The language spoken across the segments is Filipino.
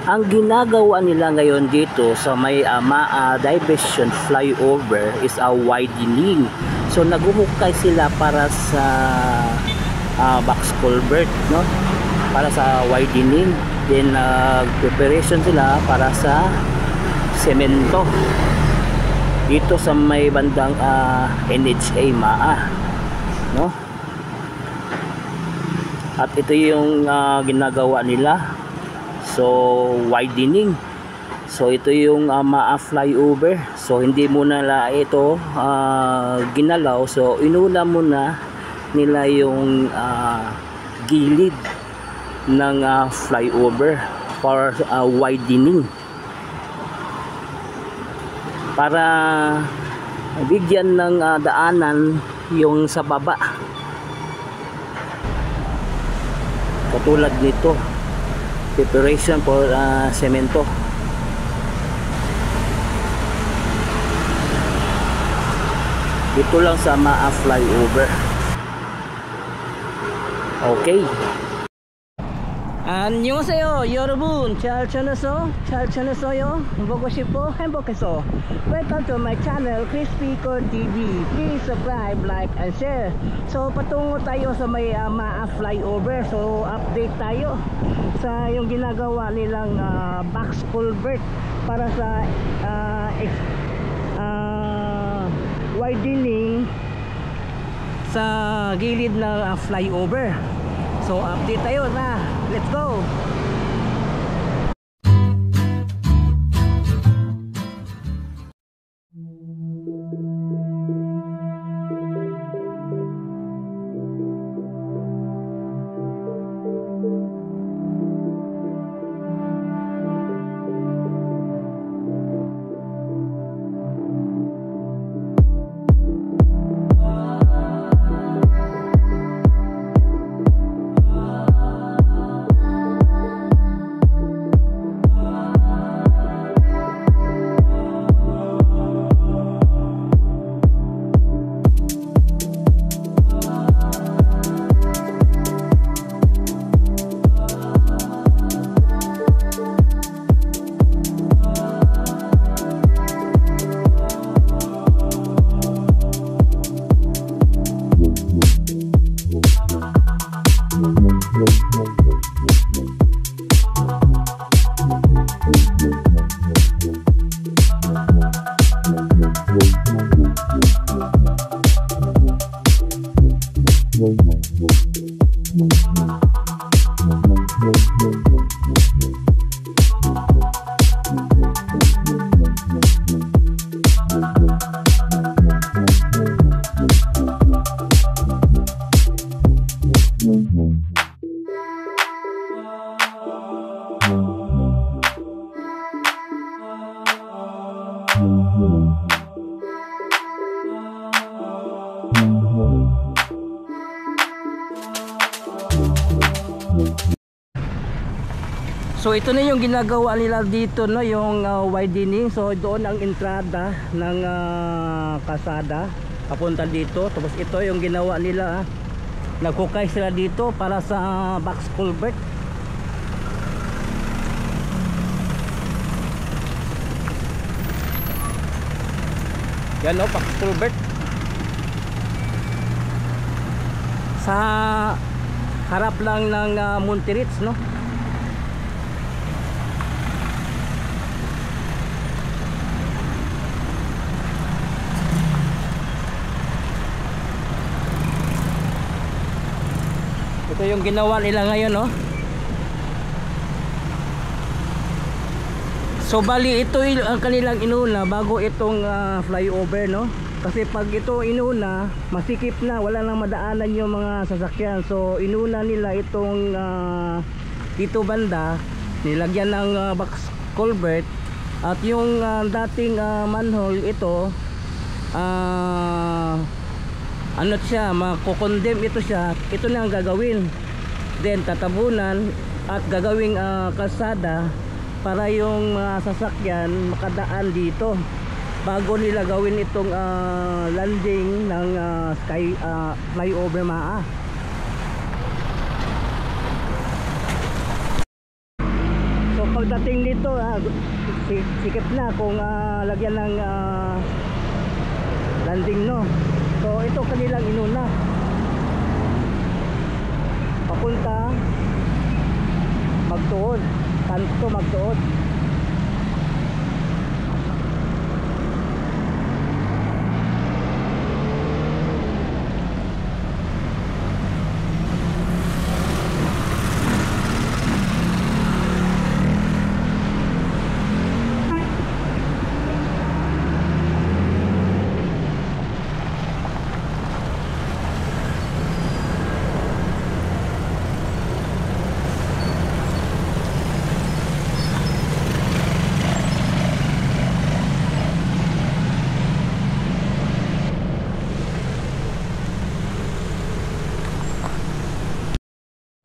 Ang ginagawa nila ngayon dito sa may Maa Diversion Flyover is a widening. So naghuhukay sila para sa box culvert, no? Para sa widening. Then preparation sila para sa semento dito sa may bandang NHA Maa, no? At ito yung ginagawa nila. So widening. So ito yung Maa flyover. So hindi muna ito ginalaw. So inuna muna nila yung gilid ng flyover for widening, para bigyan ng daanan yung sa baba. Katulad nito, preparation for semento. Dito lang sa Maa flyover. Okay. 안녕하세요 여러분, 잘 지냈어요? 보고 싶어? 행복해서. Welcome to my channel Crispy Corn TV. Please subscribe, like and share. So patungo tayo sa may Maa flyover. So update tayo sa yung ginagawa nilang box culvert para sa widening sa gilid ng flyover. So update tayo na. Let's go. So ito na yung ginagawa nila dito, no, yung widening. So doon ang entrada ng kalsada papunta dito. Tapos ito yung ginawa nila, nagkukay sila dito para sa box culvert. Yan, no, box culvert sa harap lang ng Monterits, no. Ito yung ginawa nila ngayon, no. So bali ito ang kanilang inuna bago itong flyover, no. Kasi pag ito inuna, masikip na, wala nang madaanan yung mga sasakyan. So inuna nila itong dito banda, nilagyan ng box culvert. At yung dating manhole ito, ano siya, makokondem ito siya. Ito na ang gagawin, then tatabunan at gagawing kalsada para yung sasakyan makadaan dito bago nila gawin itong landing ng flyover Maa. So pagdating dito, sikip na kung lagyan ng landing, no. So ito kanilang inuna papunta magtuod, kanto magtuod.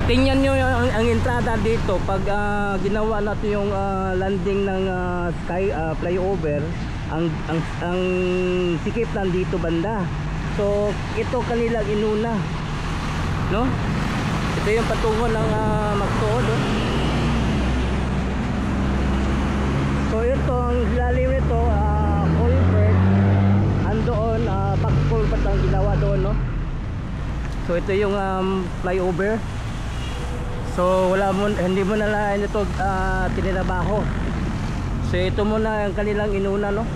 Tingnan nyo ang entrada dito pag ginawa natin yung landing ng flyover, ang sikip nandito banda. So ito kanilang inuna, no? Ito yung patungo ng magtuod, no? So ito ang lalim nito, culvert, andoon back culvert ang ginawa doon, no? So ito yung flyover. So hindi mo na lang ito tinirabaho. So ito muna ang kanilang inuna, no?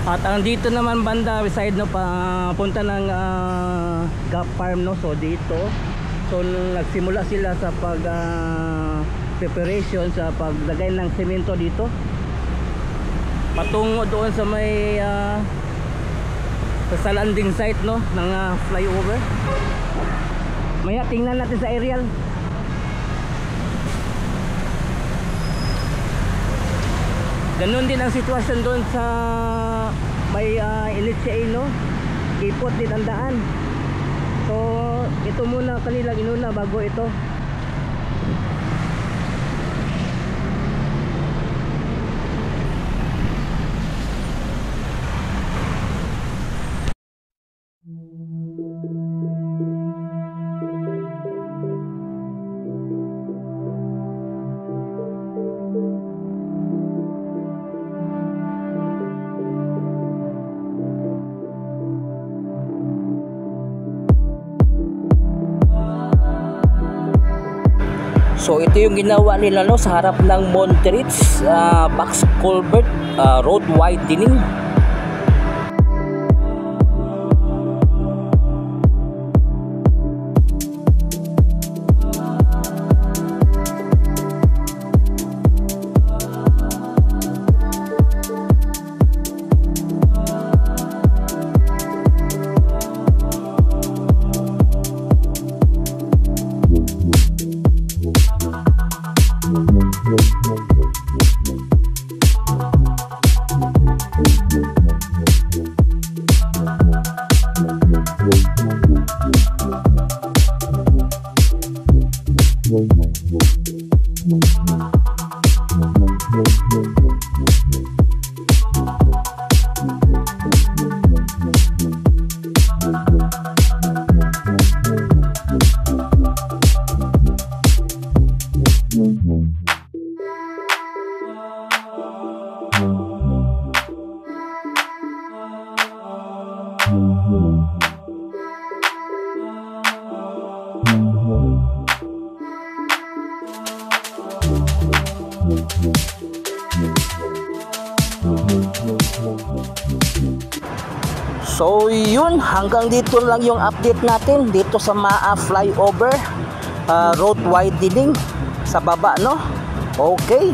At ang dito naman banda beside, no, papunta ng Gap Farm, no. So dito, so nagsimula sila sa pag preparation sa paglagay ng semento dito patungo doon sa may sa landing site, no, ng flyover. Maya tingnan natin sa aerial. Ganun din ang sitwasyon doon sa may Elitse, no? Ipot din ang daan. So ito muna kanilang inuna bago ito. So ito yung ginawa nila, no, sa harap ng Monterits box culvert road widening. So yun, hanggang dito lang yung update natin dito sa MAA flyover, road widening sa baba, no? Okay.